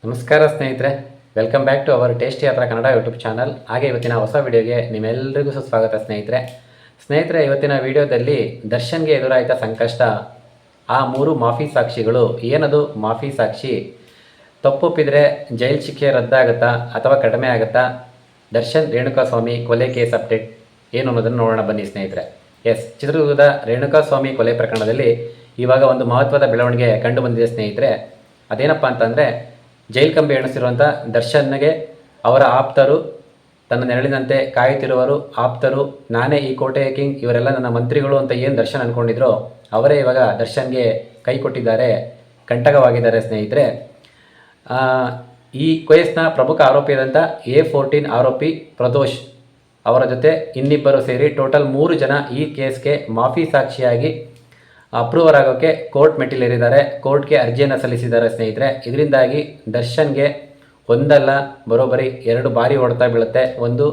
ನಮಸ್ಕಾರ ಸ್ನೇಹಿತರೆ, welcome back to our tasty Yatra Kannada YouTube channel. ಹಾಗೆ ಇವತ್ತಿನ ಹೊಸ ವಿಡಿಯೋಗೆ ನಿಮ್ಮೆಲ್ಲರಿಗೂ ಸುಸ್ವಾಗತ ಸ್ನೇಹಿತರೆ. ಇವತ್ತಿನ ವಿಡಿಯೋದಲ್ಲಿ ದರ್ಶನ್ಗೆ ಎದುರಾಯಿತ ಸಂಕಷ್ಟ, ಆ 3 ಮಾಫಿ ಸಾಕ್ಷಿಗಳು, ಏನದು ಮಾಫಿ ಸಾಕ್ಷಿ, ತಪ್ಪೊಪ್ಪಿದರೆ ಜೈಲು ಶಿಕ್ಷೆ ರದ್ದಾಗುತ್ತಾ ಅಥವಾ ಕಡಿಮೆ ಆಗುತ್ತಾ, ದರ್ಶನ್ ರೇಣುಕಾಸ್ವಾಮಿ ಕೊಲೆ ಕೇಸ್ ಅಪ್ಡೇಟ್ ಏನು ಅನ್ನೋದನ್ನು ನೋಡೋಣ ಬನ್ನಿ ಸ್ನೇಹಿತರೆ. ಚಿತ್ರದುರ್ಗದ ರೇಣುಕಾಸ್ವಾಮಿ ಕೊಲೆ ಪ್ರಕರಣದಲ್ಲಿ ಇವಾಗ ಒಂದು ಮಹತ್ವದ ಬೆಳವಣಿಗೆ ಕಂಡು ಬಂದಿದೆ ಸ್ನೇಹಿತರೆ. ಅದೇನಪ್ಪ ಅಂತಂದರೆ, ಜೈಲ್ ಕಂಬಿ ಎಣಿಸಿರುವಂಥ ದರ್ಶನ್ಗೆ ಅವರ ಆಪ್ತರು, ತನ್ನ ನೆರಳಿನಂತೆ ಕಾಯುತ್ತಿರುವರು ಆಪ್ತರು, ನಾನೇ ಈ ಕೋಟೆಯ ಕಿಂಗ್, ಇವರೆಲ್ಲ ನನ್ನ ಮಂತ್ರಿಗಳು ಅಂತ ಏನು ದರ್ಶನ್ ಅಂದ್ಕೊಂಡಿದ್ರು, ಅವರೇ ಇವಾಗ ದರ್ಶನ್ಗೆ ಕೈ ಕೊಟ್ಟಿದ್ದಾರೆ, ಕಂಟಕವಾಗಿದ್ದಾರೆ ಸ್ನೇಹಿತರೆ. ಈ ಕೇಸ್ನ ಪ್ರಮುಖ ಆರೋಪಿಯಾದಂಥ A14 ಆರೋಪಿ ಪ್ರದೋಷ್ ಅವರ ಜೊತೆ ಇನ್ನಿಬ್ಬರು ಸೇರಿ ಟೋಟಲ್ 3 ಜನ ಈ ಕೇಸ್ಗೆ ಮಾಫಿ ಸಾಕ್ಷಿಯಾಗಿ ಅಪ್ರೂವರ್ ಆಗೋಕ್ಕೆ ಕೋರ್ಟ್ ಮೆಟ್ಟಿಲೇರಿದ್ದಾರೆ, ಕೋರ್ಟ್ಗೆ ಅರ್ಜಿಯನ್ನು ಸಲ್ಲಿಸಿದ್ದಾರೆ ಸ್ನೇಹಿತರೆ. ಇದರಿಂದಾಗಿ ದರ್ಶನ್ಗೆ ಒಂದಲ್ಲ ಬರೋಬ್ಬರಿ 2 ಬಾರಿ ಹೊಡೆತ ಬೀಳುತ್ತೆ. ಒಂದು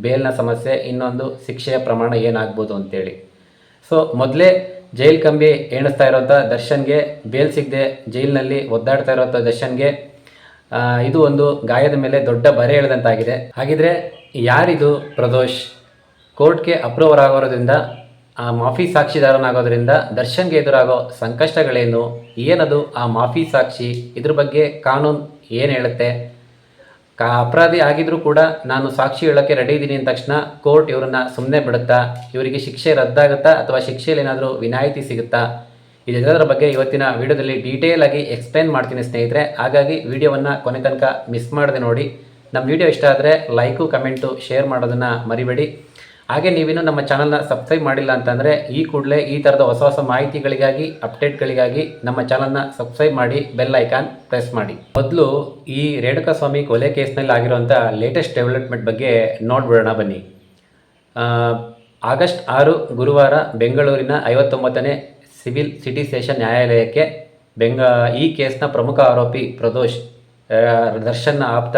ಬೇಲ್ನ ಸಮಸ್ಯೆ, ಇನ್ನೊಂದು ಶಿಕ್ಷೆಯ ಪ್ರಮಾಣ ಏನಾಗ್ಬೋದು ಅಂತೇಳಿ. ಸೊ ಮೊದಲೇ ಜೈಲ್ ಕಂಬಿ ಎಣಿಸ್ತಾ ಇರೋಂಥ ದರ್ಶನ್ಗೆ ಬೇಲ್ ಸಿಗದೆ ಜೈಲಿನಲ್ಲಿ ಒದ್ದಾಡ್ತಾ ಇರೋಂಥ ದರ್ಶನ್ಗೆ ಇದು ಒಂದು ಗಾಯದ ಮೇಲೆ ದೊಡ್ಡ ಬರೆ ಎಳೆದಂತಾಗಿದೆ. ಹಾಗಿದ್ರೆ ಯಾರಿದು ಪ್ರದೋಷ್? ಕೋರ್ಟ್ಗೆ ಅಪ್ರೂವರ್ ಆಗೋದ್ರಿಂದ, ಮಾಫಿ ಸಾಕ್ಷಿದಾರನಾಗೋದ್ರಿಂದ ದರ್ಶನ್ಗೆ ಎದುರಾಗೋ ಸಂಕಷ್ಟಗಳೇನು, ಏನದು ಆ ಮಾಫಿ ಸಾಕ್ಷಿ, ಇದ್ರ ಬಗ್ಗೆ ಕಾನೂನು ಏನು ಹೇಳುತ್ತೆ? ಅಪರಾಧಿ ಆಗಿದ್ರೂ ಕೂಡ ನಾನು ಸಾಕ್ಷಿ ಹೇಳೋಕ್ಕೆ ರೆಡಿ ಇದ್ದೀನಿ ಅಂದ ತಕ್ಷಣ ಕೋರ್ಟ್ ಇವರನ್ನ ಸುಮ್ಮನೆ ಬಿಡುತ್ತಾ, ಇವರಿಗೆ ಶಿಕ್ಷೆ ರದ್ದಾಗುತ್ತಾ ಅಥವಾ ಶಿಕ್ಷೆಯಲ್ಲಿ ಏನಾದರೂ ವಿನಾಯಿತಿ ಸಿಗುತ್ತಾ? ಇದೆಲ್ಲದರ ಬಗ್ಗೆ ಇವತ್ತಿನ ವಿಡಿಯೋದಲ್ಲಿ ಡೀಟೇಲ್ ಆಗಿ ಎಕ್ಸ್ಪ್ಲೇನ್ ಮಾಡ್ತೀನಿ ಸ್ನೇಹಿತರೆ. ಹಾಗಾಗಿ ವಿಡಿಯೋವನ್ನು ಕೊನೆ ತನಕ ಮಿಸ್ ಮಾಡದೆ ನೋಡಿ. ನಮ್ಮ ವಿಡಿಯೋ ಇಷ್ಟ ಆದರೆ ಲೈಕು, ಕಮೆಂಟು, ಶೇರ್ ಮಾಡೋದನ್ನು ಮರಿಬೇಡಿ. ಹಾಗೆ ನೀವಿನ್ನೂ ನಮ್ಮ ಚಾನಲ್ನ ಸಬ್ಸ್ಕ್ರೈಬ್ ಮಾಡಿಲ್ಲ ಅಂತಂದರೆ ಈ ಕೂಡಲೇ ಈ ಥರದ ಹೊಸ ಹೊಸ ಮಾಹಿತಿಗಳಿಗಾಗಿ, ಅಪ್ಡೇಟ್ಗಳಿಗಾಗಿ ನಮ್ಮ ಚಾನಲ್ನ ಸಬ್ಸ್ಕ್ರೈಬ್ ಮಾಡಿ, ಬೆಲ್ ಐಕಾನ್ ಪ್ರೆಸ್ ಮಾಡಿ. ಮೊದಲು ಈ ರೇಣುಕಾಸ್ವಾಮಿ ಕೊಲೆ ಕೇಸ್ನಲ್ಲಿ ಆಗಿರುವಂಥ ಲೇಟೆಸ್ಟ್ ಡೆವಲಪ್ಮೆಂಟ್ ಬಗ್ಗೆ ನೋಡ್ಬಿಡೋಣ ಬನ್ನಿ. ಆಗಸ್ಟ್ 6 ಗುರುವಾರ ಬೆಂಗಳೂರಿನ 59ನೇ ಸಿವಿಲ್ ಸಿಟಿ ಸೆಷನ್ ನ್ಯಾಯಾಲಯಕ್ಕೆ ಈ ಕೇಸ್ನ ಪ್ರಮುಖ ಆರೋಪಿ ಪ್ರದೋಷ್, ದರ್ಶನ್ನ ಆಪ್ತ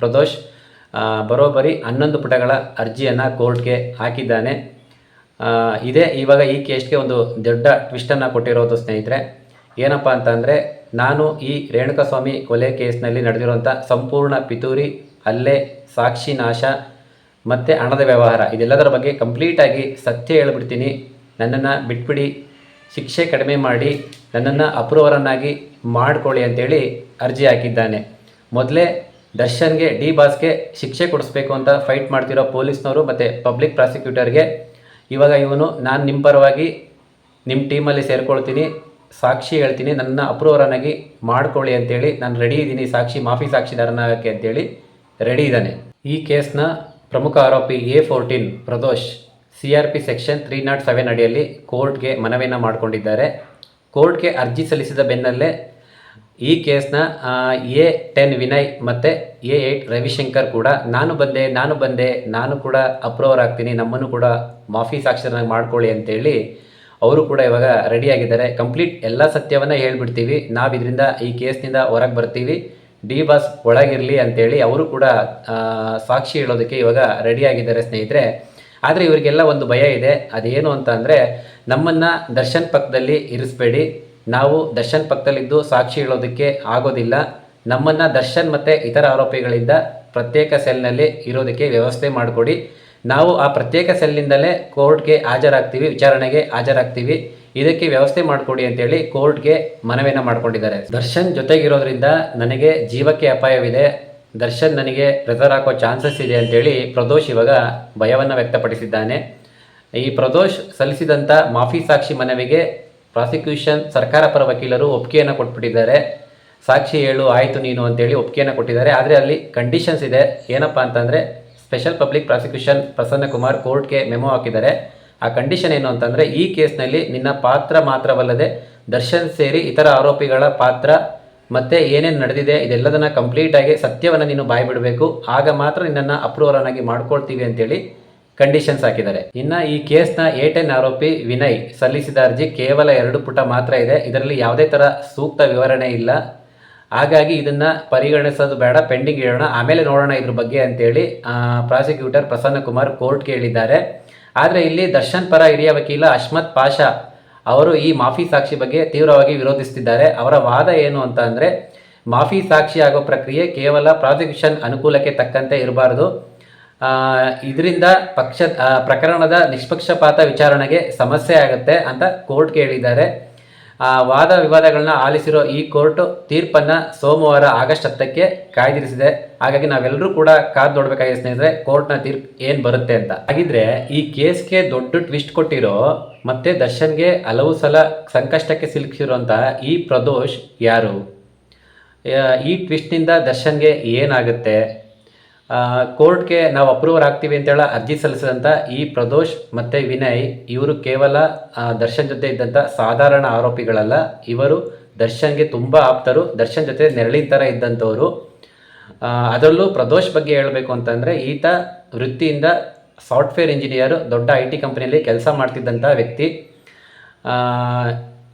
ಪ್ರದೋಷ್ ಬರೋಬ್ಬರಿ 11 ಪುಟಗಳ ಅರ್ಜಿಯನ್ನು ಕೋರ್ಟ್ಗೆ ಹಾಕಿದ್ದಾನೆ. ಇದೇ ಇವಾಗ ಈ ಕೇಸ್ಗೆ ಒಂದು ದೊಡ್ಡ ಟ್ವಿಸ್ಟನ್ನು ಕೊಟ್ಟಿರೋದು ಸ್ನೇಹಿತರೆ. ಏನಪ್ಪ ಅಂತಂದರೆ, ನಾನು ಈ ರೇಣುಕಾಸ್ವಾಮಿ ಕೊಲೆ ಕೇಸ್ನಲ್ಲಿ ನಡೆದಿರುವಂಥ ಸಂಪೂರ್ಣ ಪಿತೂರಿ, ಹಲ್ಲೆ, ಸಾಕ್ಷಿ ನಾಶ ಮತ್ತು ಹಣದ ವ್ಯವಹಾರ, ಇದೆಲ್ಲದರ ಬಗ್ಗೆ ಕಂಪ್ಲೀಟಾಗಿ ಸತ್ಯ ಹೇಳ್ಬಿಡ್ತೀನಿ. ನನ್ನನ್ನು ಬಿಟ್ಬಿಡಿ, ಶಿಕ್ಷೆ ಕಡಿಮೆ ಮಾಡಿ, ನನ್ನನ್ನು ಅಪ್ರೂವರನ್ನಾಗಿ ಮಾಡಿಕೊಳ್ಳಿ ಅಂತೇಳಿ ಅರ್ಜಿ ಹಾಕಿದ್ದಾನೆ. ಮೊದಲೇ ದರ್ಶನ್ಗೆ, ಡಿ ಬಾಸ್ಗೆ ಶಿಕ್ಷೆ ಕೊಡಿಸ್ಬೇಕು ಅಂತ ಫೈಟ್ ಮಾಡ್ತಿರೋ ಪೊಲೀಸ್ನವರು ಮತ್ತು ಪಬ್ಲಿಕ್ ಪ್ರಾಸಿಕ್ಯೂಟರ್ಗೆ ಇವಾಗ ಇವನು, ನಾನು ನಿಮ್ಮ ಪರವಾಗಿ ನಿಮ್ಮ ಟೀಮಲ್ಲಿ ಸೇರ್ಕೊಳ್ತೀನಿ, ಸಾಕ್ಷಿ ಹೇಳ್ತೀನಿ, ನನ್ನ ಅಪ್ರೂವರನ್ನಾಗಿ ಮಾಡ್ಕೊಳ್ಳಿ ಅಂತೇಳಿ ನಾನು ರೆಡಿ ಇದ್ದೀನಿ, ಮಾಫಿ ಸಾಕ್ಷಿದಾರನಾಗಕ್ಕೆ ಅಂತೇಳಿ ರೆಡಿ ಇದ್ದಾನೆ. ಈ ಕೇಸ್ನ ಪ್ರಮುಖ ಆರೋಪಿ A14 ಪ್ರದೋಷ್ CRP ಸೆಕ್ಷನ್ 307 ಅಡಿಯಲ್ಲಿ ಕೋರ್ಟ್ಗೆ ಮನವಿಯನ್ನು ಮಾಡಿಕೊಂಡಿದ್ದಾರೆ. ಕೋರ್ಟ್ಗೆ ಅರ್ಜಿ ಸಲ್ಲಿಸಿದ ಬೆನ್ನಲ್ಲೇ ಈ ಕೇಸ್ನ A10 ವಿನಯ್ ಮತ್ತು A8 ರವಿಶಂಕರ್ ಕೂಡ ನಾನು ಬಂದೆ, ನಾನು ಕೂಡ ಅಪ್ರೂವರ್ ಆಗ್ತೀನಿ, ನಮ್ಮನ್ನು ಕೂಡ ಮಾಫಿ ಸಾಕ್ಷಿದಾರನಾಗಿ ಮಾಡ್ಕೊಳ್ಳಿ ಅಂತೇಳಿ ಅವರು ಕೂಡ ಇವಾಗ ರೆಡಿಯಾಗಿದ್ದಾರೆ. ಕಂಪ್ಲೀಟ್ ಎಲ್ಲ ಸತ್ಯವನ್ನು ಹೇಳ್ಬಿಡ್ತೀವಿ, ನಾವು ಇದರಿಂದ ಈ ಕೇಸ್ನಿಂದ ಹೊರಗೆ ಬರ್ತೀವಿ, ಡಿ ಬಾಸ್ ಒಳಗಿರಲಿ ಅಂತೇಳಿ ಅವರು ಕೂಡ ಸಾಕ್ಷಿ ಹೇಳೋದಕ್ಕೆ ಇವಾಗ ರೆಡಿಯಾಗಿದ್ದಾರೆ ಸ್ನೇಹಿತರೆ. ಆದರೆ ಇವರಿಗೆಲ್ಲ ಒಂದು ಭಯ ಇದೆ. ಅದೇನು ಅಂತ ಅಂದರೆ, ನಮ್ಮನ್ನು ದರ್ಶನ್ ಪಕ್ಕದಲ್ಲಿ ಇರಿಸಬೇಡಿ, ನಾವು ದರ್ಶನ್ ಪಕ್ಕದಲ್ಲಿದ್ದು ಸಾಕ್ಷಿ ಹೇಳೋದಕ್ಕೆ ಆಗೋದಿಲ್ಲ, ನಮ್ಮನ್ನು ದರ್ಶನ್ ಮತ್ತು ಇತರ ಆರೋಪಿಗಳಿಂದ ಪ್ರತ್ಯೇಕ ಸೆಲ್ನಲ್ಲಿ ಇರೋದಕ್ಕೆ ವ್ಯವಸ್ಥೆ ಮಾಡಿಕೊಡಿ, ನಾವು ಆ ಪ್ರತ್ಯೇಕ ಸೆಲ್ನಿಂದಲೇ ಕೋರ್ಟ್ಗೆ ಹಾಜರಾಗ್ತೀವಿ, ವಿಚಾರಣೆಗೆ ಹಾಜರಾಗ್ತೀವಿ, ಇದಕ್ಕೆ ವ್ಯವಸ್ಥೆ ಮಾಡಿಕೊಡಿ ಅಂತೇಳಿ ಕೋರ್ಟ್ಗೆ ಮನವಿಯನ್ನು ಮಾಡಿಕೊಂಡಿದ್ದಾರೆ. ದರ್ಶನ್ ಜೊತೆಗಿರೋದ್ರಿಂದ ನನಗೆ ಜೀವಕ್ಕೆ ಅಪಾಯವಿದೆ, ದರ್ಶನ್ ನನಗೆ ಪ್ರೆಸರ್ ಹಾಕೋ ಚಾನ್ಸಸ್ ಇದೆ ಅಂತೇಳಿ ಪ್ರದೋಷ್ ಇವಾಗ ಭಯವನ್ನು ವ್ಯಕ್ತಪಡಿಸಿದ್ದಾನೆ. ಈ ಪ್ರದೋಷ್ ಸಲ್ಲಿಸಿದಂಥ ಮಾಫಿ ಸಾಕ್ಷಿ ಮನವಿಗೆ ಪ್ರಾಸಿಕ್ಯೂಷನ್, ಸರ್ಕಾರ ಪರ ವಕೀಲರು ಒಪ್ಪಿಗೆಯನ್ನು ಕೊಟ್ಬಿಟ್ಟಿದ್ದಾರೆ. ಸಾಕ್ಷಿ ಹೇಳು, ಆಯಿತು ನೀನು ಅಂತೇಳಿ ಒಪ್ಪಿಗೆಯನ್ನು ಕೊಟ್ಟಿದ್ದಾರೆ. ಆದರೆ ಅಲ್ಲಿ ಕಂಡೀಷನ್ಸ್ ಇದೆ. ಏನಪ್ಪ ಅಂತಂದರೆ, special public prosecution Prasanna Kumar ಕೋರ್ಟ್ಗೆ ಮೆಮೊ ಹಾಕಿದ್ದಾರೆ. ಆ ಕಂಡೀಷನ್ ಏನು ಅಂತಂದರೆ, ಈ ಕೇಸ್ನಲ್ಲಿ ನಿನ್ನ ಪಾತ್ರ ಮಾತ್ರವಲ್ಲದೆ ದರ್ಶನ್ ಸೇರಿ ಇತರ ಆರೋಪಿಗಳ ಪಾತ್ರ ಮತ್ತು ಏನೇನು ನಡೆದಿದೆ ಇದೆಲ್ಲದನ್ನು ಕಂಪ್ಲೀಟಾಗಿ ಸತ್ಯವನ್ನು ನೀನು ಬಾಯ್ಬಿಡಬೇಕು, ಆಗ ಮಾತ್ರ ನಿನ್ನನ್ನು ಅಪ್ರೂವರನ್ನಾಗಿ ಮಾಡ್ಕೊಳ್ತೀವಿ ಅಂತೇಳಿ ಕಂಡೀಷನ್ಸ್ ಹಾಕಿದ್ದಾರೆ. ಇನ್ನು ಈ ಕೇಸ್ನ A10 ಆರೋಪಿ ವಿನಯ್ ಸಲ್ಲಿಸಿದ ಅರ್ಜಿ ಕೇವಲ 2 ಪುಟ ಮಾತ್ರ ಇದೆ. ಇದರಲ್ಲಿ ಯಾವುದೇ ಥರ ಸೂಕ್ತ ವಿವರಣೆ ಇಲ್ಲ. ಹಾಗಾಗಿ ಇದನ್ನು ಪರಿಗಣಿಸೋದು ಬೇಡ, ಪೆಂಡಿಂಗ್ ಇಡೋಣ, ಆಮೇಲೆ ನೋಡೋಣ ಇದ್ರ ಬಗ್ಗೆ ಅಂತೇಳಿ ಪ್ರಾಸಿಕ್ಯೂಟರ್ ಪ್ರಸನ್ನ ಕುಮಾರ್ ಕೋರ್ಟ್ಗೆ ಹೇಳಿದ್ದಾರೆ. ಆದರೆ ಇಲ್ಲಿ ದರ್ಶನ್ ಪರ ಹಿರಿಯ ವಕೀಲ ಅಶ್ಮತ್ ಪಾಷಾ ಅವರು ಈ ಮಾಫಿ ಸಾಕ್ಷಿ ಬಗ್ಗೆ ತೀವ್ರವಾಗಿ ವಿರೋಧಿಸ್ತಿದ್ದಾರೆ. ಅವರ ವಾದ ಏನು ಅಂತ ಅಂದರೆ, ಮಾಫಿ ಸಾಕ್ಷಿ ಆಗೋ ಪ್ರಕ್ರಿಯೆ ಕೇವಲ ಪ್ರಾಸಿಕ್ಯೂಷನ್ ಅನುಕೂಲಕ್ಕೆ ತಕ್ಕಂತೆ ಇರಬಾರದು. ಇದರಿಂದ ಪ್ರಕರಣದ ನಿಷ್ಪಕ್ಷಪಾತ ವಿಚಾರಣೆಗೆ ಸಮಸ್ಯೆ ಆಗುತ್ತೆ ಅಂತ ಕೋರ್ಟ್ಗೆ ಹೇಳಿದ್ದಾರೆ. ವಾದ ವಿವಾದಗಳನ್ನ ಆಲಿಸಿರೋ ಈ ಕೋರ್ಟ್ ತೀರ್ಪನ್ನು ಸೋಮವಾರ ಆಗಸ್ಟ್ 10ಕ್ಕೆ ಕಾಯ್ದಿರಿಸಿದೆ. ಹಾಗಾಗಿ ನಾವೆಲ್ಲರೂ ಕೂಡ ಕಾದು ನೋಡಬೇಕಾಗಿದೆ ಸ್ನೇಹಿತರೆ, ಕೋರ್ಟ್ನ ತೀರ್ಪು ಏನು ಬರುತ್ತೆ ಅಂತ. ಹಾಗಿದ್ರೆ ಈ ಕೇಸ್ಗೆ ದೊಡ್ಡ ಟ್ವಿಸ್ಟ್ ಕೊಟ್ಟಿರೋ ಮತ್ತೆ ದರ್ಶನ್ಗೆ ಹಲವು ಸಲ ಸಂಕಷ್ಟಕ್ಕೆ ಸಿಲುಕಿಸಿರುವಂತಹ ಈ ಪ್ರದೋಷ್ ಯಾರು? ಈ ಟ್ವಿಸ್ಟ್ನಿಂದ ದರ್ಶನ್ಗೆ ಏನಾಗುತ್ತೆ? ಕೋರ್ಟ್ಗೆ ನಾವು ಅಪ್ರೂವರ್ ಆಗ್ತೀವಿ ಅಂತೇಳಿ ಅರ್ಜಿ ಸಲ್ಲಿಸಿದಂಥ ಈ ಪ್ರದೋಷ್ ಮತ್ತು ವಿನಯ್ ಇವರು ಕೇವಲ ದರ್ಶನ್ ಜೊತೆ ಇದ್ದಂಥ ಸಾಧಾರಣ ಆರೋಪಿಗಳಲ್ಲ. ಇವರು ದರ್ಶನ್ಗೆ ತುಂಬ ಆಪ್ತರು, ದರ್ಶನ್ ಜೊತೆ ನೆರಳಿನ ಥರ ಇದ್ದಂಥವರು. ಅದರಲ್ಲೂ ಪ್ರದೋಷ್ ಬಗ್ಗೆ ಹೇಳಬೇಕು ಅಂತಂದರೆ, ಈತ ವೃತ್ತಿಯಿಂದ ಸಾಫ್ಟ್ವೇರ್ ಇಂಜಿನಿಯರು, ದೊಡ್ಡ IT ಕಂಪನಿಯಲ್ಲಿ ಕೆಲಸ ಮಾಡ್ತಿದ್ದಂಥ ವ್ಯಕ್ತಿ.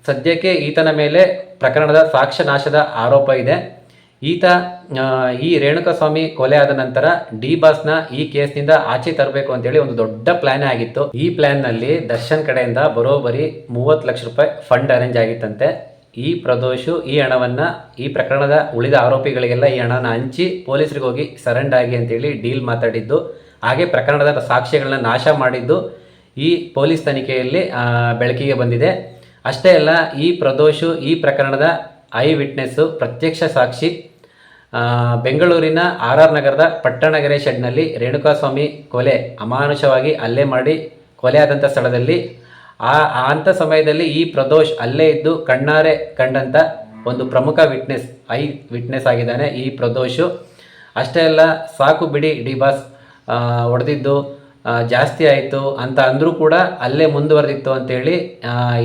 ಸದ್ಯಕ್ಕೆ ಈತನ ಮೇಲೆ ಪ್ರಕರಣದ ಸಾಕ್ಷ್ಯ ನಾಶದ ಆರೋಪ ಇದೆ. ಈತ ಈ ರೇಣುಕಾಸ್ವಾಮಿ ಕೊಲೆ ಆದ ನಂತರ ಡಿ ಬಾಸ್ನ ಈ ಕೇಸ್ನಿಂದ ಆಚೆ ತರಬೇಕು ಅಂತೇಳಿ ಒಂದು ದೊಡ್ಡ ಪ್ಲಾನ್ ಆಗಿತ್ತು. ಈ ಪ್ಲಾನ್ನಲ್ಲಿ ದರ್ಶನ್ ಕಡೆಯಿಂದ ಬರೋಬ್ಬರಿ 30 ಲಕ್ಷ ರೂಪಾಯಿ ಫಂಡ್ ಅರೇಂಜ್ ಆಗಿತ್ತಂತೆ. ಈ ಪ್ರದೋಷು ಈ ಹಣವನ್ನು ಈ ಪ್ರಕರಣದ ಉಳಿದ ಆರೋಪಿಗಳಿಗೆಲ್ಲ ಈ ಹಣನ ಹಂಚಿ ಪೊಲೀಸರಿಗೆ ಹೋಗಿ ಸರೆಂಡರ್ ಆಗಿ ಅಂತೇಳಿ ಡೀಲ್ ಮಾತಾಡಿದ್ದು, ಹಾಗೆ ಪ್ರಕರಣದ ಸಾಕ್ಷ್ಯಗಳನ್ನ ನಾಶ ಮಾಡಿದ್ದು ಈ ಪೊಲೀಸ್ ತನಿಖೆಯಲ್ಲಿ ಬೆಳಕಿಗೆ ಬಂದಿದೆ. ಅಷ್ಟೇ ಅಲ್ಲ, ಈ ಪ್ರದೋಷು ಈ ಪ್ರಕರಣದ ಐ ವಿಟ್ನೆಸ್ಸು, ಪ್ರತ್ಯಕ್ಷ ಸಾಕ್ಷಿ. ಬೆಂಗಳೂರಿನ RR ನಗರದ ಪಟ್ಟಣಗೆರೆ ಶೆಡ್ನಲ್ಲಿ ರೇಣುಕಾಸ್ವಾಮಿ ಕೊಲೆ ಅಮಾನುಷವಾಗಿ ಹಲ್ಲೆ ಮಾಡಿ ಕೊಲೆ ಆದಂಥ ಸ್ಥಳದಲ್ಲಿ ಅಂಥ ಸಮಯದಲ್ಲಿ ಈ ಪ್ರದೋಷ್ ಅಲ್ಲೇ ಇದ್ದು ಕಣ್ಣಾರೆ ಕಂಡಂಥ ಒಂದು ಪ್ರಮುಖ ವಿಟ್ನೆಸ್ ಆಗಿದ್ದಾನೆ ಈ ಪ್ರದೋಷು. ಅಷ್ಟೇ ಅಲ್ಲ, ಸಾಕು ಬಿಡಿ ಡಿ ಬಾಸ್ ಹೊಡೆದಿದ್ದು ಜಾಸ್ತಿ ಆಯಿತು ಅಂತ ಅಂದರೂ ಕೂಡ ಅಲ್ಲೇ ಮುಂದುವರೆದಿತ್ತು ಅಂತೇಳಿ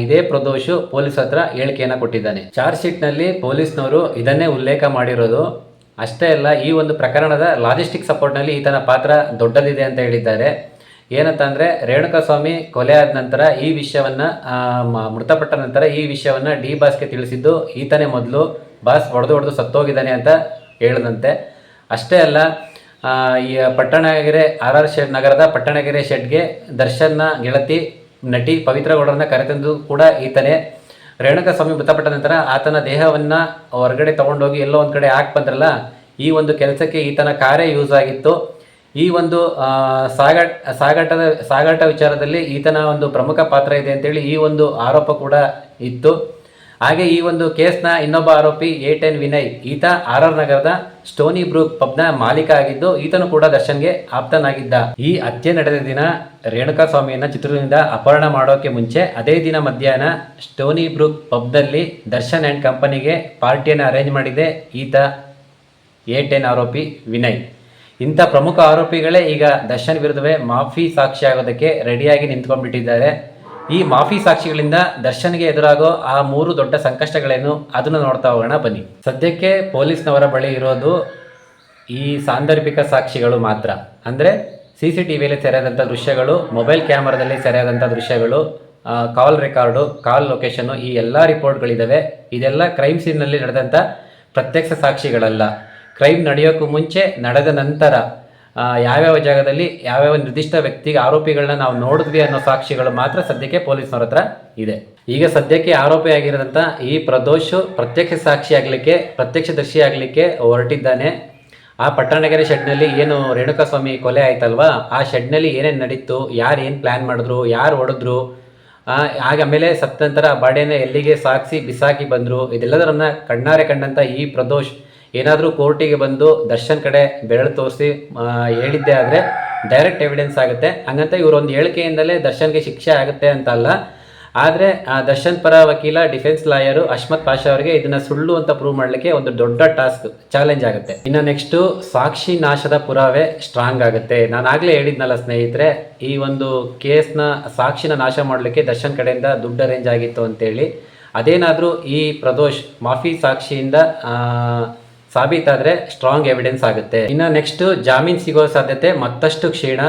ಇದೇ ಪ್ರದೋಷು ಪೊಲೀಸ್ ಹತ್ರ ಹೇಳಿಕೆಯನ್ನು ಕೊಟ್ಟಿದ್ದಾನೆ. ಚಾರ್ಜ್ ಶೀಟ್ನಲ್ಲಿ ಪೊಲೀಸ್ನವರು ಇದನ್ನೇ ಉಲ್ಲೇಖ ಮಾಡಿರೋದು. ಅಷ್ಟೇ ಅಲ್ಲ, ಈ ಒಂದು ಪ್ರಕರಣದ ಲಾಜಿಸ್ಟಿಕ್ ಸಪೋರ್ಟ್ನಲ್ಲಿ ಈತನ ಪಾತ್ರ ದೊಡ್ಡದಿದೆ ಅಂತ ಹೇಳಿದ್ದಾರೆ. ಏನಂತಂದರೆ, ರೇಣುಕಾಸ್ವಾಮಿ ಕೊಲೆ ಆದ ನಂತರ ಈ ವಿಷಯವನ್ನು ಮೃತಪಟ್ಟ ನಂತರ ಈ ವಿಷಯವನ್ನು ಡಿ ಬಾಸ್ಗೆ ತಿಳಿಸಿದ್ದು ಈತನೇ ಮೊದಲು. ಬಾಸ್ ಹೊಡೆದು ಸತ್ತೋಗಿದ್ದಾನೆ ಅಂತ ಹೇಳಿದಂತೆ. ಅಷ್ಟೇ ಅಲ್ಲ, ಈ ಪಟ್ಟಣಗೆರೆ RR ನಗರದ ಪಟ್ಟಣಗೆರೆ ಶೆಡ್ಗೆ ದರ್ಶನ್ನ ಗೆಳತಿ ನಟಿ ಪವಿತ್ರ ಗೌಡರನ್ನ ಕರೆತಂದು ಕೂಡ ಈತನೇ. ರೇಣುಕಾಸ್ವಾಮಿ ಮೃತಪಟ್ಟ ನಂತರ ಆತನ ದೇಹವನ್ನು ಹೊರಗಡೆ ತೊಗೊಂಡೋಗಿ ಎಲ್ಲೋ ಒಂದು ಕಡೆ ಹಾಕಿ ಬಂದ್ರಲ್ಲ, ಈ ಒಂದು ಕೆಲಸಕ್ಕೆ ಈತನ ಕಾರೇ ಯೂಸ್ ಆಗಿತ್ತು. ಈ ಒಂದು ಸಾಗಾಟ ವಿಚಾರದಲ್ಲಿ ಈತನ ಒಂದು ಪ್ರಮುಖ ಪಾತ್ರ ಇದೆ ಅಂತೇಳಿ ಈ ಒಂದು ಆರೋಪ ಕೂಡ ಇತ್ತು. ಹಾಗೆ ಈ ಒಂದು ಕೇಸ್ನ ಇನ್ನೊಬ್ಬ ಆರೋಪಿ A10 ವಿನಯ್, ಈತ RR ನಗರದ ಸ್ಟೋನಿ ಬ್ರೂಕ್ ಪಬ್ನ ಮಾಲೀಕ ಆಗಿದ್ದು ಈತನು ಕೂಡ ದರ್ಶನ್ಗೆ ಆಪ್ತನಾಗಿದ್ದ. ಈ ಹತ್ಯೆ ನಡೆದ ದಿನ ರೇಣುಕಾಸ್ವಾಮಿಯನ್ನ ಚಿತ್ರದುರ್ಗದಿಂದ ಅಪಹರಣ ಮಾಡೋಕೆ ಮುಂಚೆ ಅದೇ ದಿನ ಮಧ್ಯಾಹ್ನ ಸ್ಟೋನಿ ಬ್ರೂಕ್ ಪಬ್ನಲ್ಲಿ ದರ್ಶನ್ ಆ್ಯಂಡ್ ಕಂಪನಿಗೆ ಪಾರ್ಟಿಯನ್ನು ಅರೇಂಜ್ ಮಾಡಿದೆ ಈತ A10 ಆರೋಪಿ ವಿನಯ್. ಇಂಥ ಪ್ರಮುಖ ಆರೋಪಿಗಳೇ ಈಗ ದರ್ಶನ್ ವಿರುದ್ಧವೇ ಮಾಫಿ ಸಾಕ್ಷಿ ಆಗೋದಕ್ಕೆ ರೆಡಿಯಾಗಿ ನಿಂತ್ಕೊಂಡ್ಬಿಟ್ಟಿದ್ದಾರೆ. ಈ ಮಾಫಿ ಸಾಕ್ಷಿಗಳಿಂದ ದರ್ಶನ್ಗೆ ಎದುರಾಗೋ ಆ 3 ದೊಡ್ಡ ಸಂಕಷ್ಟಗಳೇನು ಅದನ್ನು ನೋಡ್ತಾ ಹೋಗೋಣ ಬನ್ನಿ. ಸದ್ಯಕ್ಕೆ ಪೊಲೀಸ್ನವರ ಬಳಿ ಇರೋದು ಈ ಸಾಂದರ್ಭಿಕ ಸಾಕ್ಷಿಗಳು ಮಾತ್ರ. ಅಂದರೆ CCTVಯಲ್ಲಿ ಸೆರೆಯಾದಂಥ ದೃಶ್ಯಗಳು, ಮೊಬೈಲ್ ಕ್ಯಾಮರಾದಲ್ಲಿ ಸೆರೆಯಾದಂಥ ದೃಶ್ಯಗಳು, ಕಾಲ್ ರೆಕಾರ್ಡು, ಕಾಲ್ ಲೊಕೇಶನ್ನು, ಈ ಎಲ್ಲ ರಿಪೋರ್ಟ್ಗಳಿದ್ದಾವೆ. ಇದೆಲ್ಲ ಕ್ರೈಮ್ ಸೀನ್ನಲ್ಲಿ ನಡೆದಂಥ ಪ್ರತ್ಯಕ್ಷ ಸಾಕ್ಷಿಗಳಲ್ಲ. ಕ್ರೈಮ್ ನಡೆಯೋಕ್ಕೂ ಮುಂಚೆ, ನಡೆದ ನಂತರ ಯಾವ್ಯಾವ ಜಾಗದಲ್ಲಿ ಯಾವ್ಯಾವ ನಿರ್ದಿಷ್ಟ ವ್ಯಕ್ತಿಗೆ ಆರೋಪಿಗಳನ್ನ ನಾವು ನೋಡಿದ್ವಿ ಅನ್ನೋ ಸಾಕ್ಷಿಗಳು ಮಾತ್ರ ಸದ್ಯಕ್ಕೆ ಪೊಲೀಸ್ನವ್ರ ಹತ್ರ ಇದೆ. ಈಗ ಸದ್ಯಕ್ಕೆ ಆರೋಪಿಯಾಗಿರೋದಂಥ ಈ ಪ್ರದೋಷು ಪ್ರತ್ಯಕ್ಷ ಸಾಕ್ಷಿ ಆಗಲಿಕ್ಕೆ, ಪ್ರತ್ಯಕ್ಷದರ್ಶಿ ಆಗಲಿಕ್ಕೆ ಹೊರಟಿದ್ದಾನೆ. ಆ ಪಟ್ಟಣಗೆರೆ ಶೆಡ್ನಲ್ಲಿ ಏನು ರೇಣುಕಾಸ್ವಾಮಿ ಕೊಲೆ ಆಯ್ತಲ್ವಾ, ಆ ಶೆಡ್ನಲ್ಲಿ ಏನೇನು ನಡೀತು, ಯಾರು ಏನು ಪ್ಲ್ಯಾನ್ ಮಾಡಿದ್ರು, ಯಾರು ಹೊಡೆದ್ರು, ಆಮೇಲೆ ಸತ್ತ ನಂತರ ಬಾಡಿಯನ್ನು ಎಲ್ಲಿಗೆ ಬಿಸಾಕಿ ಬಂದರು, ಇದೆಲ್ಲದರನ್ನ ಕಣ್ಣಾರೆ ಕಂಡಂಥ ಈ ಪ್ರದೋಷ್ ಏನಾದರೂ ಕೋರ್ಟಿಗೆ ಬಂದು ದರ್ಶನ್ ಕಡೆ ಬೆರಳು ತೋರಿಸಿ ಹೇಳಿದ್ದೆ ಆದರೆ ಡೈರೆಕ್ಟ್ ಎವಿಡೆನ್ಸ್ ಆಗುತ್ತೆ. ಹಂಗಂತ ಇವರೊಂದು ಹೇಳಿಕೆಯಿಂದಲೇ ದರ್ಶನ್ಗೆ ಶಿಕ್ಷೆ ಆಗುತ್ತೆ ಅಂತ ಅಲ್ಲ. ಆದರೆ ದರ್ಶನ್ ಪರ ವಕೀಲ, ಡಿಫೆನ್ಸ್ ಲಾಯರು ಅಶ್ಮತ್ ಪಾಷಾ ಅವರಿಗೆ ಇದನ್ನು ಸುಳ್ಳು ಅಂತ ಪ್ರೂವ್ ಮಾಡಲಿಕ್ಕೆ ಒಂದು ದೊಡ್ಡ ಚಾಲೆಂಜ್ ಆಗುತ್ತೆ. ಇನ್ನು ನೆಕ್ಸ್ಟು ಸಾಕ್ಷಿ ನಾಶದ ಪುರಾವೆ ಸ್ಟ್ರಾಂಗ್ ಆಗುತ್ತೆ. ನಾನು ಆಗಲೇ ಹೇಳಿದ್ನಲ್ಲ ಸ್ನೇಹಿತರೆ, ಈ ಒಂದು ಕೇಸ್ನ ಸಾಕ್ಷಿನ ನಾಶ ಮಾಡಲಿಕ್ಕೆ ದರ್ಶನ್ ಕಡೆಯಿಂದ ದುಡ್ಡು ಅರೇಂಜ್ ಆಗಿತ್ತು ಅಂತೇಳಿ. ಅದೇನಾದರೂ ಈ ಪ್ರದೋಷ್ ಮಾಫಿ ಸಾಕ್ಷಿಯಿಂದ ಸಾಬೀತಾದರೆ ಸ್ಟ್ರಾಂಗ್ ಎವಿಡೆನ್ಸ್ ಆಗುತ್ತೆ. ಇನ್ನು ನೆಕ್ಸ್ಟ್ ಜಾಮೀನು ಸಿಗೋ ಸಾಧ್ಯತೆ ಮತ್ತಷ್ಟು ಕ್ಷೀಣ.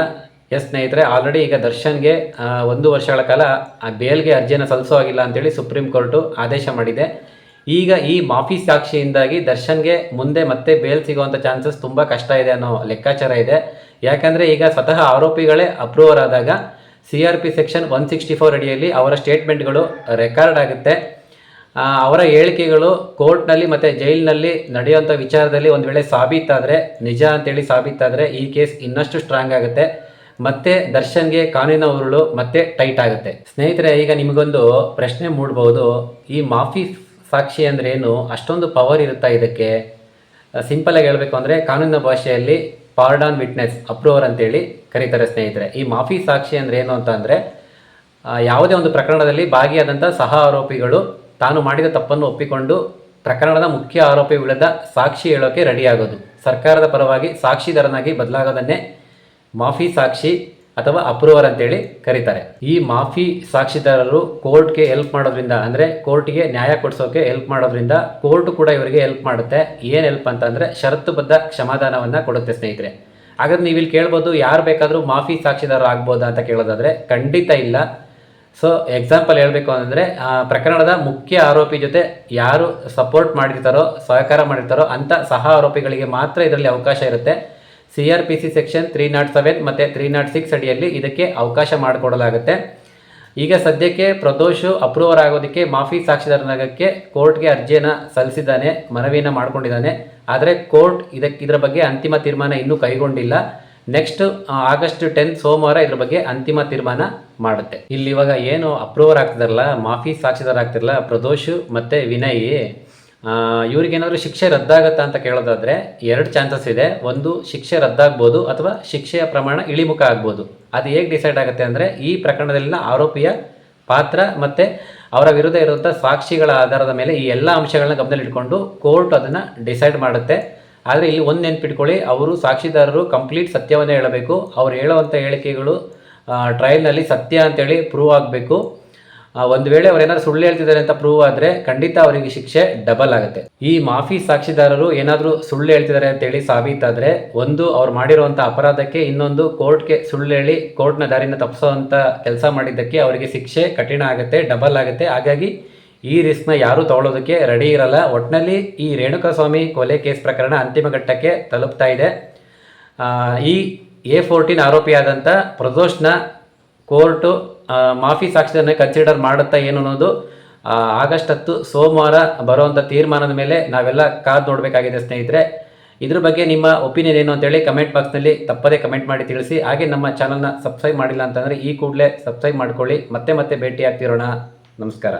ಸ್ನೇಹಿತರೆ, ಆಲ್ರೆಡಿ ಈಗ ದರ್ಶನ್ಗೆ 1 ವರ್ಷಗಳ ಕಾಲ ಬೇಲ್ಗೆ ಅರ್ಜಿಯನ್ನು ಸಲ್ಲಿಸೋ ಆಗಿಲ್ಲ ಅಂತೇಳಿ ಸುಪ್ರೀಂ ಕೋರ್ಟು ಆದೇಶ ಮಾಡಿದೆ. ಈಗ ಈ ಮಾಫಿ ಸಾಕ್ಷಿಯಿಂದಾಗಿ ದರ್ಶನ್ಗೆ ಮುಂದೆ ಮತ್ತೆ ಬೇಲ್ ಸಿಗುವಂಥ ಚಾನ್ಸಸ್ ತುಂಬ ಕಷ್ಟ ಇದೆ ಅನ್ನೋ ಲೆಕ್ಕಾಚಾರ ಇದೆ. ಯಾಕಂದರೆ ಈಗ ಸ್ವತಃ ಆರೋಪಿಗಳೇ ಅಪ್ರೂವರ್ ಆದಾಗ CRP ಸೆಕ್ಷನ್ 164 ಅಡಿಯಲ್ಲಿ ಅವರ ಸ್ಟೇಟ್ಮೆಂಟ್ಗಳು ರೆಕಾರ್ಡ್ ಆಗುತ್ತೆ. ಅವರ ಹೇಳಿಕೆಗಳು ಕೋರ್ಟ್ನಲ್ಲಿ ಮತ್ತು ಜೈಲಿನಲ್ಲಿ ನಡೆಯುವಂಥ ವಿಚಾರದಲ್ಲಿ ಒಂದು ವೇಳೆ ಸಾಬೀತಾದರೆ, ನಿಜ ಅಂತೇಳಿ ಸಾಬೀತಾದರೆ ಈ ಕೇಸ್ ಇನ್ನಷ್ಟು ಸ್ಟ್ರಾಂಗ್ ಆಗುತ್ತೆ. ಮತ್ತೆ ದರ್ಶನ್ಗೆ ಕಾನೂನಿನ ಉರುಳು ಮತ್ತೆ ಟೈಟ್ ಆಗುತ್ತೆ. ಸ್ನೇಹಿತರೆ, ಈಗ ನಿಮಗೊಂದು ಪ್ರಶ್ನೆ ಮೂಡಬಹುದು, ಈ ಮಾಫಿ ಸಾಕ್ಷಿ ಅಂದ್ರೆ ಏನು? ಅಷ್ಟೊಂದು ಪವರ್ ಇರುತ್ತಾ ಇದಕ್ಕೆ? ಸಿಂಪಲಾಗಿ ಹೇಳಬೇಕು ಅಂದರೆ ಕಾನೂನಿನ ಭಾಷೆಯಲ್ಲಿ ಪಾರ್ಡಾನ್ ವಿಟ್ನೆಸ್ ಅಪ್ರೂವರ್ ಅಂತೇಳಿ ಕರೀತಾರೆ ಸ್ನೇಹಿತರೆ. ಈ ಮಾಫಿ ಸಾಕ್ಷಿ ಅಂದ್ರೆ ಏನು ಅಂತ ಅಂದರೆ, ಯಾವುದೇ ಒಂದು ಪ್ರಕರಣದಲ್ಲಿ ಭಾಗಿಯಾದಂಥ ಸಹ ಆರೋಪಿಗಳು ತಾನು ಮಾಡಿದ ತಪ್ಪನ್ನು ಒಪ್ಪಿಕೊಂಡು ಪ್ರಕರಣದ ಮುಖ್ಯ ಆರೋಪಿ ವಿರುದ್ಧ ಸಾಕ್ಷಿ ಹೇಳೋಕೆ ರೆಡಿಯಾಗೋದು, ಸರ್ಕಾರದ ಪರವಾಗಿ ಸಾಕ್ಷಿದಾರನಾಗಿ ಬದಲಾಗೋದನ್ನೇ ಮಾಫಿ ಸಾಕ್ಷಿ ಅಥವಾ ಅಪ್ರೂವರ್ ಅಂತೇಳಿ ಕರೀತಾರೆ. ಈ ಮಾಫಿ ಸಾಕ್ಷಿದಾರರು ಕೋರ್ಟ್ಗೆ ಹೆಲ್ಪ್ ಮಾಡೋದ್ರಿಂದ, ಅಂದರೆ ಕೋರ್ಟ್ಗೆ ನ್ಯಾಯ ಕೊಡಿಸೋಕೆ ಹೆಲ್ಪ್ ಮಾಡೋದ್ರಿಂದ ಕೋರ್ಟ್ ಕೂಡ ಇವರಿಗೆ ಹೆಲ್ಪ್ ಮಾಡುತ್ತೆ. ಏನು ಹೆಲ್ಪ್ ಅಂತಂದರೆ ಷರತ್ತುಬದ್ಧ ಕ್ಷಮಾದಾನವನ್ನು ಕೊಡುತ್ತೆ ಸ್ನೇಹಿತರೆ. ಹಾಗಾದ್ರೆ ನೀವು ಇಲ್ಲಿ ಕೇಳ್ಬೋದು, ಯಾರು ಬೇಕಾದರೂ ಮಾಫಿ ಸಾಕ್ಷಿದಾರ ಆಗ್ಬೋದಾ ಅಂತ ಕೇಳೋದಾದರೆ ಖಂಡಿತ ಇಲ್ಲ. ಸೊ ಎಕ್ಸಾಂಪಲ್ ಹೇಳಬೇಕು ಅಂದರೆ, ಪ್ರಕರಣದ ಮುಖ್ಯ ಆರೋಪಿ ಜೊತೆ ಯಾರು ಸಪೋರ್ಟ್ ಮಾಡಿರ್ತಾರೋ, ಸಹಕಾರ ಮಾಡಿರ್ತಾರೋ ಅಂಥ ಸಹ ಆರೋಪಿಗಳಿಗೆ ಮಾತ್ರ ಇದರಲ್ಲಿ ಅವಕಾಶ ಇರುತ್ತೆ. CRPC ಸೆಕ್ಷನ್ 307 ಮತ್ತು 306 ಅಡಿಯಲ್ಲಿ ಇದಕ್ಕೆ ಅವಕಾಶ ಮಾಡಿಕೊಡಲಾಗುತ್ತೆ. ಈಗ ಸದ್ಯಕ್ಕೆ ಪ್ರದೋಷ್ ಅಪ್ರೂವರ್ ಆಗೋದಕ್ಕೆ, ಮಾಫಿ ಸಾಕ್ಷಿದಾರನಾಗಕ್ಕೆ ಕೋರ್ಟ್ಗೆ ಅರ್ಜಿಯನ್ನು ಸಲ್ಲಿಸಿದ್ದಾನೆ, ಮನವಿಯನ್ನು ಮಾಡ್ಕೊಂಡಿದ್ದಾನೆ. ಆದರೆ ಕೋರ್ಟ್ ಇದರ ಬಗ್ಗೆ ಅಂತಿಮ ತೀರ್ಮಾನ ಇನ್ನೂ ಕೈಗೊಂಡಿಲ್ಲ. ನೆಕ್ಸ್ಟ್ ಆಗಸ್ಟ್ 10 ಸೋಮವಾರ ಇದ್ರ ಬಗ್ಗೆ ಅಂತಿಮ ತೀರ್ಮಾನ ಮಾಡುತ್ತೆ. ಇಲ್ಲಿ ಇವಾಗ ಏನು ಅಪ್ರೂವರ್ ಆಗ್ತಿದಾರಲ್ಲ, ಮಾಫಿ ಸಾಕ್ಷಿದಾರ ಆಗ್ತಿರಲ್ಲ ಪ್ರದೋಷ್ ಮತ್ತು ವಿನಯ್, ಇವ್ರಿಗೇನಾದರೂ ಶಿಕ್ಷೆ ರದ್ದಾಗತ್ತಾ ಅಂತ ಕೇಳೋದಾದರೆ 2 ಚಾನ್ಸಸ್ ಇದೆ. ಒಂದು, ಶಿಕ್ಷೆ ರದ್ದಾಗ್ಬೋದು ಅಥವಾ ಶಿಕ್ಷೆಯ ಪ್ರಮಾಣ ಇಳಿಮುಖ ಆಗ್ಬೋದು. ಅದು ಹೇಗೆ ಡಿಸೈಡ್ ಆಗುತ್ತೆ ಅಂದರೆ, ಈ ಪ್ರಕರಣದಲ್ಲಿನ ಆರೋಪಿಯ ಪಾತ್ರ ಮತ್ತು ಅವರ ವಿರುದ್ಧ ಇರುವಂಥ ಸಾಕ್ಷಿಗಳ ಆಧಾರದ ಮೇಲೆ ಈ ಎಲ್ಲ ಅಂಶಗಳನ್ನ ಗಮನದಲ್ಲಿ ಇಟ್ಕೊಂಡು ಕೋರ್ಟ್ ಅದನ್ನು ಡಿಸೈಡ್ ಮಾಡುತ್ತೆ. ಆದರೆ ಇಲ್ಲಿ ಒಂದು ನೆನ್ಪಿಟ್ಕೊಳ್ಳಿ, ಅವರು ಸಾಕ್ಷಿದಾರರು ಕಂಪ್ಲೀಟ್ ಸತ್ಯವನ್ನೇ ಹೇಳಬೇಕು. ಅವ್ರು ಹೇಳುವಂಥ ಹೇಳಿಕೆಗಳು ಟ್ರಯಲ್ನಲ್ಲಿ ಸತ್ಯ ಅಂತೇಳಿ ಪ್ರೂವ್ ಆಗಬೇಕು. ಒಂದು ವೇಳೆ ಅವರೇನಾದ್ರು ಸುಳ್ಳು ಹೇಳ್ತಿದ್ದಾರೆ ಅಂತ ಪ್ರೂವ್ ಆದರೆ ಖಂಡಿತ ಅವರಿಗೆ ಶಿಕ್ಷೆ ಡಬಲ್ ಆಗುತ್ತೆ. ಈ ಮಾಫಿ ಸಾಕ್ಷಿದಾರರು ಏನಾದರೂ ಸುಳ್ಳು ಹೇಳ್ತಿದ್ದಾರೆ ಅಂತೇಳಿ ಸಾಬೀತಾದರೆ, ಒಂದು ಅವ್ರು ಮಾಡಿರುವಂಥ ಅಪರಾಧಕ್ಕೆ, ಇನ್ನೊಂದು ಕೋರ್ಟ್ಗೆ ಸುಳ್ಳು ಹೇಳಿ ಕೋರ್ಟ್ನ ದಾರಿನ ತಪ್ಪಿಸೋವಂಥ ಕೆಲಸ ಮಾಡಿದ್ದಕ್ಕೆ ಅವರಿಗೆ ಶಿಕ್ಷೆ ಕಠಿಣ ಆಗುತ್ತೆ, ಡಬಲ್ ಆಗುತ್ತೆ. ಹಾಗಾಗಿ ಈ ರಿಸ್ಕ್ನ ಯಾರೂ ತಗೊಳ್ಳೋದಕ್ಕೆ ರೆಡಿ ಇರಲ್ಲ. ಒಟ್ಟಿನಲ್ಲಿ ಈ ರೇಣುಕಾಸ್ವಾಮಿ ಕೊಲೆ ಕೇಸ್ ಪ್ರಕರಣ ಅಂತಿಮ ಘಟ್ಟಕ್ಕೆ ತಲುಪ್ತಾ ಇದೆ. ಈ A14 ಆರೋಪಿಯಾದಂಥ ಪ್ರದೋಷ್ನ ಕೋರ್ಟು ಮಾಫಿ ಸಾಕ್ಷಿದಾರನ ಕನ್ಸಿಡರ್ ಮಾಡುತ್ತಾ ಏನು ಅನ್ನೋದು ಆಗಸ್ಟ್ 10 ಸೋಮವಾರ ಬರುವಂಥ ತೀರ್ಮಾನದ ಮೇಲೆ ನಾವೆಲ್ಲ ಕಾದು ನೋಡಬೇಕಾಗಿದೆ ಸ್ನೇಹಿತರೆ. ಇದ್ರ ಬಗ್ಗೆ ನಿಮ್ಮ ಒಪಿನಿಯನ್ ಏನು ಅಂತೇಳಿ ಕಮೆಂಟ್ ಬಾಕ್ಸ್ನಲ್ಲಿ ತಪ್ಪದೇ ಕಮೆಂಟ್ ಮಾಡಿ ತಿಳಿಸಿ. ಹಾಗೆ ನಮ್ಮ ಚಾನಲ್ನ ಸಬ್ಸ್ಕ್ರೈಬ್ ಮಾಡಿಲ್ಲ ಅಂತಂದರೆ ಈ ಕೂಡಲೇ ಸಬ್ಸ್ಕ್ರೈಬ್ ಮಾಡ್ಕೊಳ್ಳಿ. ಮತ್ತೆ ಭೇಟಿ ಆಗ್ತಿರೋಣ. ನಮಸ್ಕಾರ.